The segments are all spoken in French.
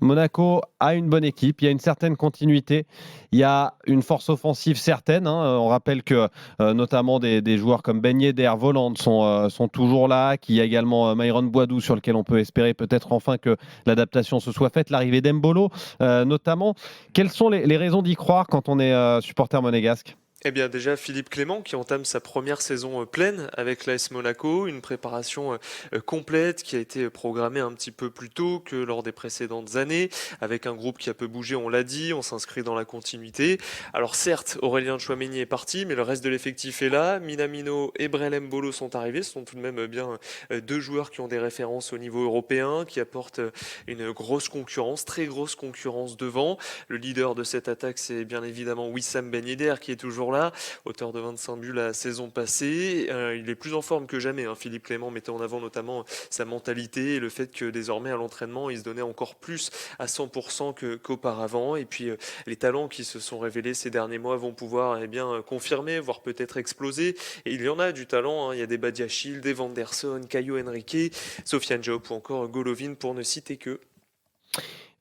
Monaco a une bonne équipe, il y a une certaine continuité, il y a une force offensive certaine. On rappelle que notamment des joueurs comme Ben Yedder, Voland sont toujours là, qu'il y a également Myron Boadou sur lequel on peut espérer peut-être enfin que l'adaptation se soit faite, l'arrivée d'Embolo notamment. Quelles sont les raisons d'y croire quand on est supporter monégasque? Eh bien déjà Philippe Clément qui entame sa première saison pleine avec l'AS Monaco, une préparation complète qui a été programmée un petit peu plus tôt que lors des précédentes années, avec un groupe qui a peu bougé, on l'a dit, on s'inscrit dans la continuité. Alors certes, Aurélien Tchouaméni est parti, mais le reste de l'effectif est là. Minamino et Brel Mbolo sont arrivés, ce sont tout de même bien deux joueurs qui ont des références au niveau européen, qui apportent une grosse concurrence, très grosse concurrence devant. Le leader de cette attaque, c'est bien évidemment Wissam Ben Yedder qui est toujours là, auteur de 25 buts la saison passée. Il est plus en forme que jamais. Philippe Clément mettait en avant notamment sa mentalité et le fait que désormais à l'entraînement, il se donnait encore plus à 100% qu'auparavant. Et puis les talents qui se sont révélés ces derniers mois vont pouvoir confirmer, voire peut-être exploser. Et il y en a du talent. Il y a des Badiachil, des Vanderson, Caio Henrique, Sofiane Diop ou encore Golovin pour ne citer que.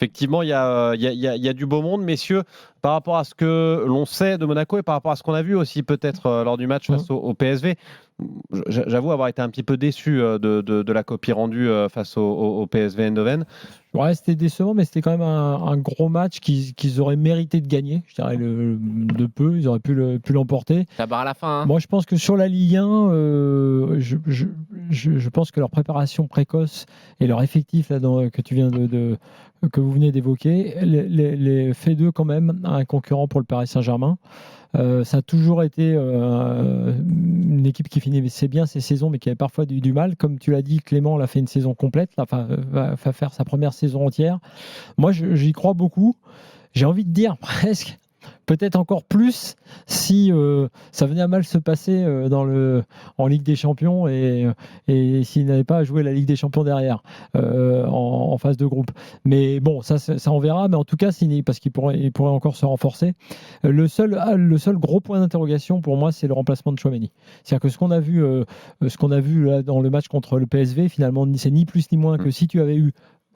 Effectivement, il y a du beau monde, messieurs, par rapport à ce que l'on sait de Monaco et par rapport à ce qu'on a vu aussi peut-être lors du match face au PSV. J'avoue avoir été un petit peu déçu de la copie rendue face au PSV Eindhoven. Ouais, c'était décevant, mais c'était quand même un gros match qu'ils auraient mérité de gagner. Je dirais de peu, ils auraient pu l'emporter. Ça barre à la fin. Moi, je pense que sur la Ligue 1, je pense que leur préparation précoce et leur effectif que vous venez d'évoquer les fait d'eux quand même un concurrent pour le Paris Saint-Germain. Ça a toujours été une équipe qui finissait bien ses saisons, mais qui avait parfois du mal. Comme tu l'as dit, Clément l'a fait une saison complète, va faire sa première saison entière. Moi, j'y crois beaucoup. J'ai envie de dire presque, peut-être encore plus, si ça venait à mal se passer en Ligue des Champions et s'il n'avait pas à jouer la Ligue des Champions derrière, en phase de groupe. Mais bon, ça on verra. Mais en tout cas, parce qu'il pourrait encore se renforcer. Le seul gros point d'interrogation pour moi, c'est le remplacement de Tchouaméni. C'est-à-dire que ce qu'on a vu là, dans le match contre le PSV, finalement, c'est ni plus ni moins que si tu avais eu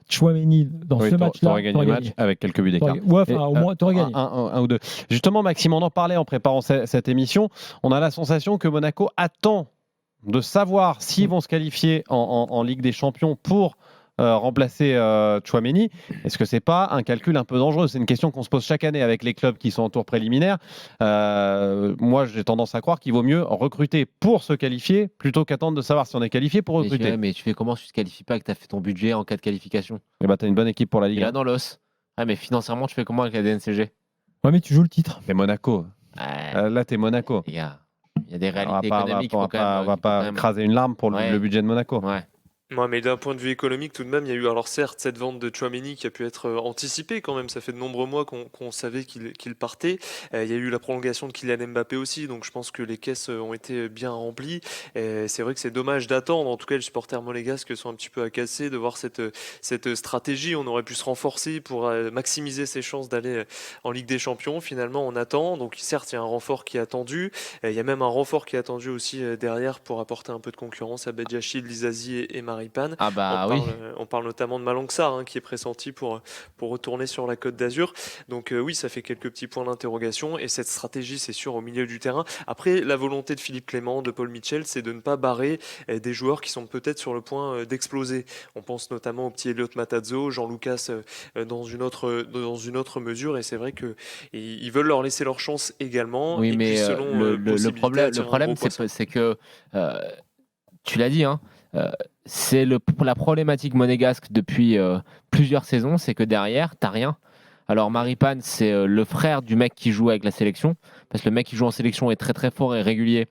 Tchouaméni dans ce match-là, t'aurais gagné le match avec quelques buts d'écart. Au moins, t'aurais gagné. Un ou deux. Justement, Maxime, on en parlait en préparant cette émission. On a la sensation que Monaco attend de savoir s'ils vont se qualifier en Ligue des Champions pour remplacer Tchouaméni. Est-ce que c'est pas un calcul un peu dangereux? C'est une question qu'on se pose chaque année avec les clubs qui sont en tour préliminaire. Moi, j'ai tendance à croire qu'il vaut mieux recruter pour se qualifier plutôt qu'attendre de savoir si on est qualifié pour recruter. Mais tu fais comment si tu ne te qualifies pas, que tu as fait ton budget en cas de qualification? Tu as une bonne équipe pour la Ligue 1. Là dans l'os. Ah, mais financièrement, tu fais comment avec la DNCG? Ouais, mais tu joues le titre. T'es Monaco. Là, t'es Monaco. Il y a des réalités économiques. On va pas écraser une larme pour le budget de Monaco. Ouais. Ouais, mais d'un point de vue économique, tout de même, il y a eu, alors certes, cette vente de Tchouaméni qui a pu être anticipée quand même. Ça fait de nombreux mois qu'on savait qu'il partait. Il y a eu la prolongation de Kylian Mbappé aussi, donc je pense que les caisses ont été bien remplies. C'est vrai que c'est dommage d'attendre. En tout cas, les supporters monégasques sont un petit peu agacés de voir cette stratégie. On aurait pu se renforcer pour maximiser ses chances d'aller en Ligue des Champions. Finalement, on attend. Donc certes, il y a un renfort qui est attendu. Il y a même un renfort qui est attendu aussi derrière pour apporter un peu de concurrence à Badiachil, Lizazi et Maripane. Ah bah On parle notamment de Malang Sarr qui est pressenti pour retourner sur la Côte d'Azur. Donc oui, ça fait quelques petits points d'interrogation et cette stratégie, c'est sûr, au milieu du terrain. Après, la volonté de Philippe Clément, de Paul Mitchell, c'est de ne pas barrer des joueurs qui sont peut-être sur le point d'exploser. On pense notamment au petit Elliot Matazzo, Jean Lucas dans une autre mesure, et c'est vrai qu'ils veulent leur laisser leur chance également. Oui, et mais puis, selon le problème c'est que tu l'as dit, c'est la problématique monégasque depuis plusieurs saisons, c'est que derrière, t'as rien. Alors Maripane, c'est le frère du mec qui joue avec la sélection, parce que le mec qui joue en sélection est très très fort et régulier.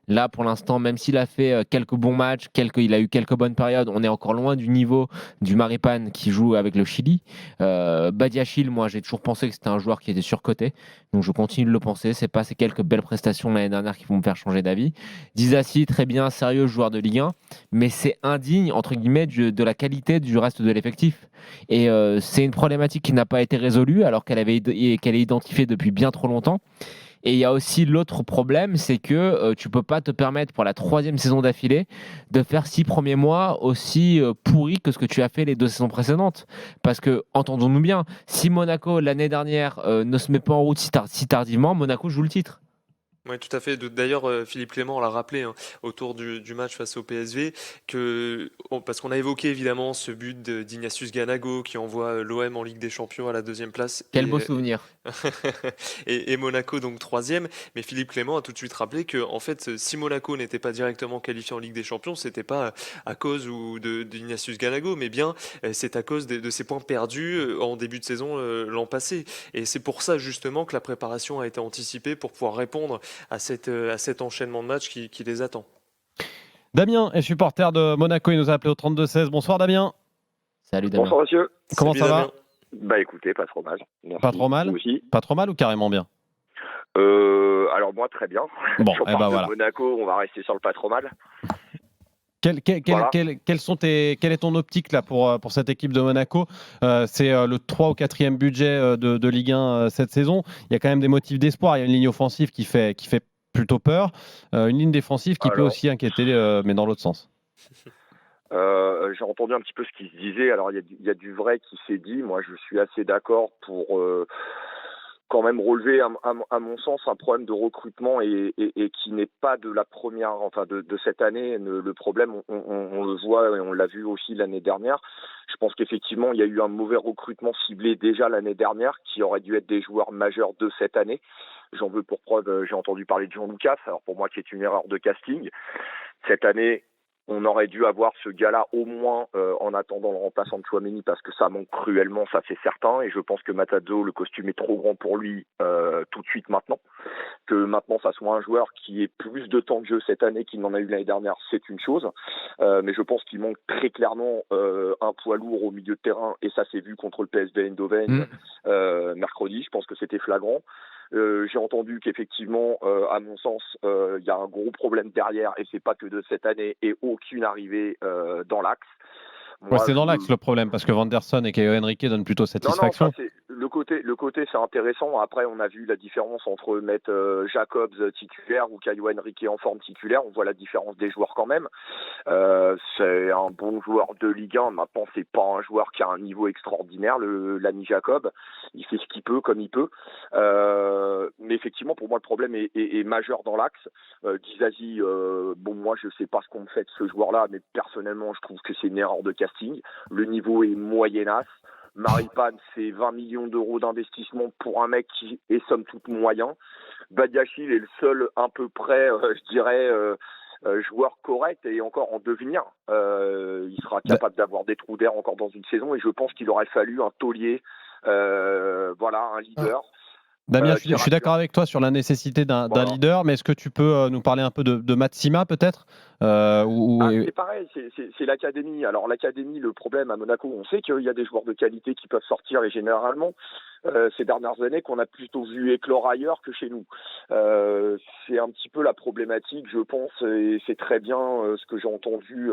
Là, pour l'instant, même s'il a fait quelques bons matchs, il a eu quelques bonnes périodes, on est encore loin du niveau du Maripane qui joue avec le Chili. Badiachil, moi, j'ai toujours pensé que c'était un joueur qui était surcoté, donc je continue de le penser. C'est pas ces quelques belles prestations l'année dernière qui vont me faire changer d'avis. Disasi, très bien, sérieux joueur de Ligue 1, mais c'est indigne, entre guillemets, de la qualité du reste de l'effectif. Et c'est une problématique qui n'a pas été résolue, alors qu'elle est identifiée depuis bien trop longtemps. Et il y a aussi l'autre problème, c'est que tu peux pas te permettre pour la 3e saison d'affilée de faire 6 premiers mois aussi pourris que ce que tu as fait les 2 saisons précédentes. Parce que, entendons-nous bien, si Monaco l'année dernière ne se met pas en route si tardivement, Monaco joue le titre. Oui, tout à fait. D'ailleurs, Philippe Clément l'a rappelé autour du match face au PSV, parce qu'on a évoqué évidemment ce but d'Ignatius Ganago qui envoie l'OM en Ligue des Champions à la 2e place. Quel beau souvenir. et Monaco donc 3e. Mais Philippe Clément a tout de suite rappelé que en fait, si Monaco n'était pas directement qualifié en Ligue des Champions, c'était pas à cause d'Ignatius Ganago, mais bien c'est à cause de ses points perdus en début de saison l'an passé. Et c'est pour ça justement que la préparation a été anticipée pour pouvoir répondre à cet enchaînement de matchs qui les attend. Damien est supporter de Monaco, il nous a appelé au 32-16. Bonsoir Damien. Salut Damien. Bonsoir monsieur. Comment Salut, ça va? Damien. Bah écoutez, pas trop mal. Merci. Pas trop mal? Vous aussi. Pas trop mal ou carrément bien? Alors moi très bien. Bon, Si on eh parle ben de voilà. Monaco, on va rester sur le pas trop mal. Quelle Voilà. est ton optique là pour cette équipe de Monaco? C'est le 3 ou 4e budget de Ligue 1 cette saison. Il y a quand même des motifs d'espoir. Il y a une ligne offensive qui fait plutôt peur. Une ligne défensive qui peut aussi inquiéter, mais dans l'autre sens. J'ai entendu un petit peu ce qui se disait. Alors il y a du vrai qui s'est dit. Moi je suis assez d'accord pour quand même relever à mon sens un problème de recrutement et qui n'est pas de la première, enfin de cette année. Le problème on le voit et on l'a vu aussi l'année dernière. Je pense qu'effectivement il y a eu un mauvais recrutement ciblé déjà l'année dernière qui aurait dû être des joueurs majeurs de cette année. J'en veux pour preuve, j'ai entendu parler de Jean Lucas, alors pour moi qui est une erreur de casting. Cette année, on aurait dû avoir ce gars-là au moins en attendant le remplaçant de Tchouaméni parce que ça manque cruellement, ça c'est certain. Et je pense que Matadzo, le costume est trop grand pour lui tout de suite maintenant. Que maintenant ça soit un joueur qui ait plus de temps de jeu cette année qu'il n'en a eu l'année dernière, c'est une chose. Mais je pense qu'il manque très clairement un poids lourd au milieu de terrain et ça s'est vu contre le PSV Eindhoven mercredi. Je pense que c'était flagrant. J'ai entendu qu'effectivement, à mon sens, il y a un gros problème derrière et c'est pas que de cette année et aucune arrivée dans l'axe. Moi, C'est dans l'axe le problème parce que Vanderson et Caio Henrique donnent plutôt satisfaction. Non, ça, le côté c'est intéressant. Après, on a vu la différence entre mettre Jacobs titulaire ou Caio Henrique en forme titulaire. On voit la différence des joueurs quand même. C'est un bon joueur de Ligue 1. Maintenant, c'est pas un joueur qui a un niveau extraordinaire, l'ami Jacob. Il fait ce qu'il peut, comme il peut. Mais effectivement, pour moi, le problème est majeur dans l'axe. Dizazi, moi, je sais pas ce qu'on me fait de ce joueur-là, mais personnellement, je trouve que c'est une erreur de casting. Le niveau est moyennasse. Maripane, c'est 20 millions d'euros d'investissement pour un mec qui est somme toute moyen. Badiachil est le seul à peu près, je dirais, joueur correct et encore en devenir. Il sera capable d'avoir des trous d'air encore dans une saison et je pense qu'il aurait fallu un taulier, un leader. Damien, je suis d'accord avec toi sur la nécessité d'un leader, mais est-ce que tu peux nous parler un peu de Matsima peut-être C'est pareil, c'est l'académie. Alors l'académie, le problème à Monaco, on sait qu'il y a des joueurs de qualité qui peuvent sortir et généralement, ces dernières années qu'on a plutôt vu éclore ailleurs que chez nous. C'est un petit peu la problématique, je pense, et c'est très bien ce que j'ai entendu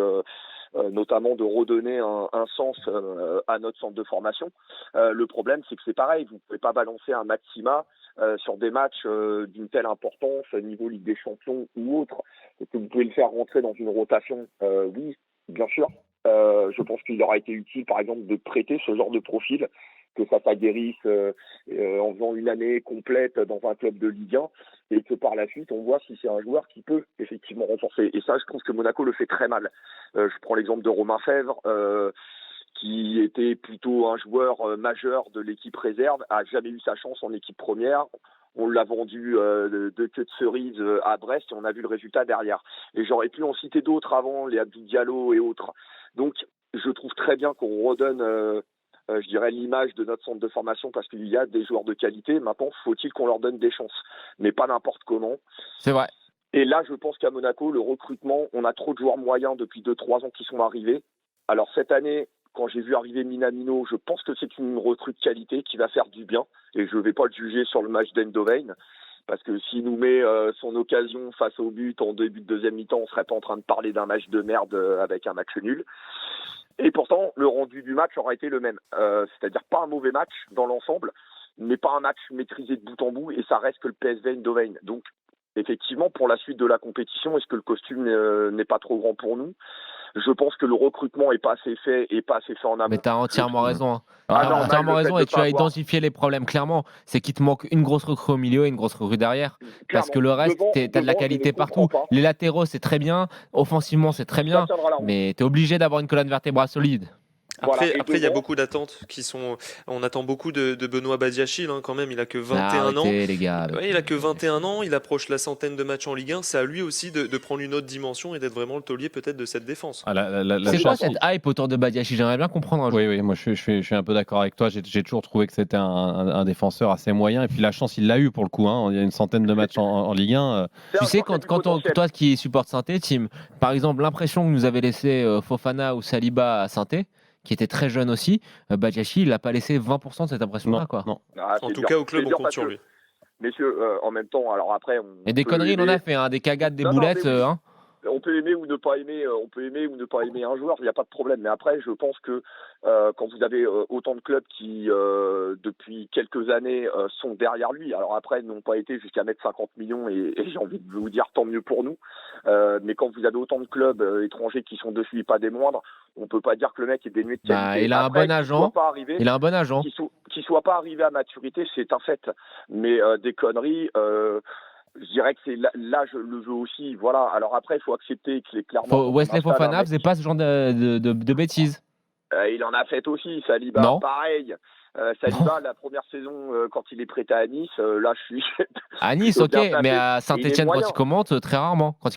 notamment de redonner un sens à notre centre de formation. Le problème, c'est que c'est pareil, vous ne pouvez pas balancer un Maxima sur des matchs d'une telle importance, niveau Ligue des Champions ou autre. Et que vous pouvez le faire rentrer dans une rotation, oui, bien sûr. Je pense qu'il aurait été utile, par exemple, de prêter ce genre de profil, que ça s'aguerrisse en faisant une année complète dans un club de Ligue 1 et que par la suite, on voit si c'est un joueur qui peut effectivement renforcer. Et ça, je trouve que Monaco le fait très mal. Je prends l'exemple de Romain Fèvre, qui était plutôt un joueur majeur de l'équipe réserve, a jamais eu sa chance en équipe première. On l'a vendu de queue de cerise à Brest et on a vu le résultat derrière. Et j'aurais pu en citer d'autres avant, les Abdou Diallo et autres. Donc, je trouve très bien qu'on redonne je dirais l'image de notre centre de formation parce qu'il y a des joueurs de qualité. Maintenant, faut-il qu'on leur donne des chances, mais pas n'importe comment. C'est vrai. Et là, je pense qu'à Monaco, le recrutement, on a trop de joueurs moyens depuis 2-3 ans qui sont arrivés. Alors cette année, quand j'ai vu arriver Minamino, je pense que c'est une recrue de qualité qui va faire du bien. Et je ne vais pas le juger sur le match d'Eindhoven. Parce que s'il nous met son occasion face au but en début de deuxième mi-temps, on ne serait pas en train de parler d'un match de merde avec un match nul. Et pourtant, le rendu du match aura été le même. C'est-à-dire pas un mauvais match dans l'ensemble, mais pas un match maîtrisé de bout en bout, et ça reste que le PSV Eindhoven. Donc, effectivement, pour la suite de la compétition, est-ce que le costume n'est pas trop grand pour nous ? Je pense que le recrutement est pas assez fait en amont. Mais tu as entièrement raison. Entièrement raison, et tu as identifié les problèmes clairement. C'est qu'il te manque une grosse recrue au milieu et une grosse recrue derrière. Clairement. Parce que le reste, tu as de la qualité partout. Les latéraux, c'est très bien. Offensivement, c'est très bien. Mais tu es obligé d'avoir une colonne vertébrale solide. Après, il y a beaucoup d'attentes qui sont. On attend beaucoup de Benoît Badiachil, quand même. Il a que 21 ans. Les gars. Ouais, il a que 21 ans. Il approche la centaine de matchs en Ligue 1. C'est à lui aussi de prendre une autre dimension et d'être vraiment le taulier peut-être de cette défense. C'est quoi cette hype autour de Badiachil ? J'aimerais bien comprendre. Oui, moi je suis un peu d'accord avec toi. J'ai toujours trouvé que c'était un défenseur assez moyen. Et puis la chance, il l'a eu pour le coup. Il y a une centaine de matchs en Ligue 1. Tu sais, toi qui supportes Saint-Étienne, Tim, par exemple, l'impression que nous avait laissé Fofana ou Saliba à Saint-Étienne, qui était très jeune aussi, Badiachil, il n'a pas laissé 20% de cette impression-là. Non. En tout cas, au club, on compte sur lui. Messieurs, en même temps, alors après... Et des conneries, il en a fait, des cagades, des boulettes. On peut aimer ou ne pas aimer, un joueur, il n'y a pas de problème. Mais après, je pense que quand vous avez autant de clubs qui, depuis quelques années, sont derrière lui, alors après, n'ont pas été jusqu'à mettre 50 millions, et j'ai envie de vous dire tant mieux pour nous. Mais quand vous avez autant de clubs étrangers qui sont dessus et pas des moindres, on peut pas dire que le mec est dénué de qualité. Il a après, un bon agent. Qu'il soit pas arrivé à maturité, c'est un fait. Mais des conneries... je dirais que c'est là je le veux aussi. Voilà. Alors après, il faut accepter que clairement. Wesley Fofana faisait pas ce genre de bêtises. Il en a fait aussi. Saliba, non. pareil. Saliba, la première saison, quand il est prêté à Nice, là, je suis. À Nice, ok, mais à Saint-Étienne, quand il commente, très rarement. Mais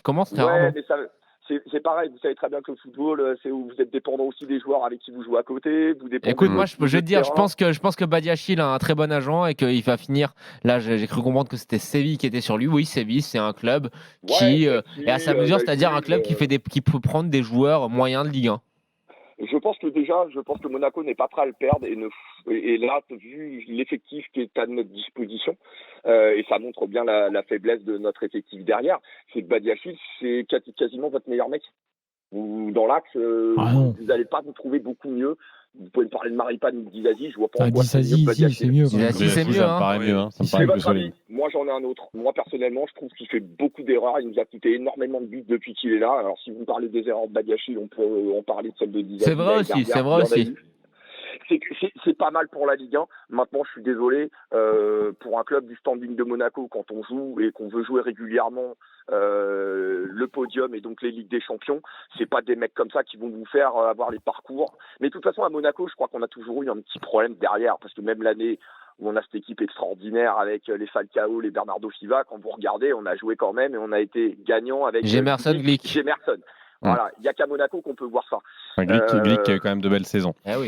c'est pareil. Vous savez très bien que le football, c'est où vous êtes dépendant aussi des joueurs avec qui vous jouez à côté. Écoute, moi, je vais te dire, je pense que Badiachil a un très bon agent et qu'il va finir. Là, j'ai cru comprendre que c'était Séville qui était sur lui. Oui, Séville, c'est un club qui est à sa mesure, c'est-à-dire un club qui peut prendre des joueurs moyens de Ligue 1. Je pense que Monaco n'est pas prêt à le perdre et là, vu l'effectif qui est à notre disposition, et ça montre bien la faiblesse de notre effectif derrière, c'est que Badiachil, c'est quasiment votre meilleur mec. Dans l'axe, vous n'allez pas vous trouver beaucoup mieux. Vous pouvez me parler de Maripane ou de Dizazi, je vois pas pourquoi c'est mieux. Dizazi, c'est mieux. Ça me paraît mieux. Ça me paraît plus solide. Moi, j'en ai un autre. Moi, personnellement, je trouve qu'il fait beaucoup d'erreurs. Il nous a coûté énormément de buts depuis qu'il est là. Alors, si vous me parlez des erreurs de Badiachil, on peut en parler de celles de Dizazi. C'est vrai aussi. C'est pas mal pour la Ligue 1. Maintenant, je suis désolé, pour un club du standing de Monaco, quand on joue et qu'on veut jouer régulièrement le podium et donc les Ligues des Champions, c'est pas des mecs comme ça qui vont vous faire avoir les parcours. Mais de toute façon, à Monaco, je crois qu'on a toujours eu un petit problème derrière, parce que même l'année où on a cette équipe extraordinaire avec les Falcao, les Bernardo Silva, quand vous regardez, on a joué quand même et on a été gagnant avec Gemerson, Glick. Voilà, il n'y a qu'à Monaco qu'on peut voir ça. Glick qui a eu quand même de belles saisons. Oui.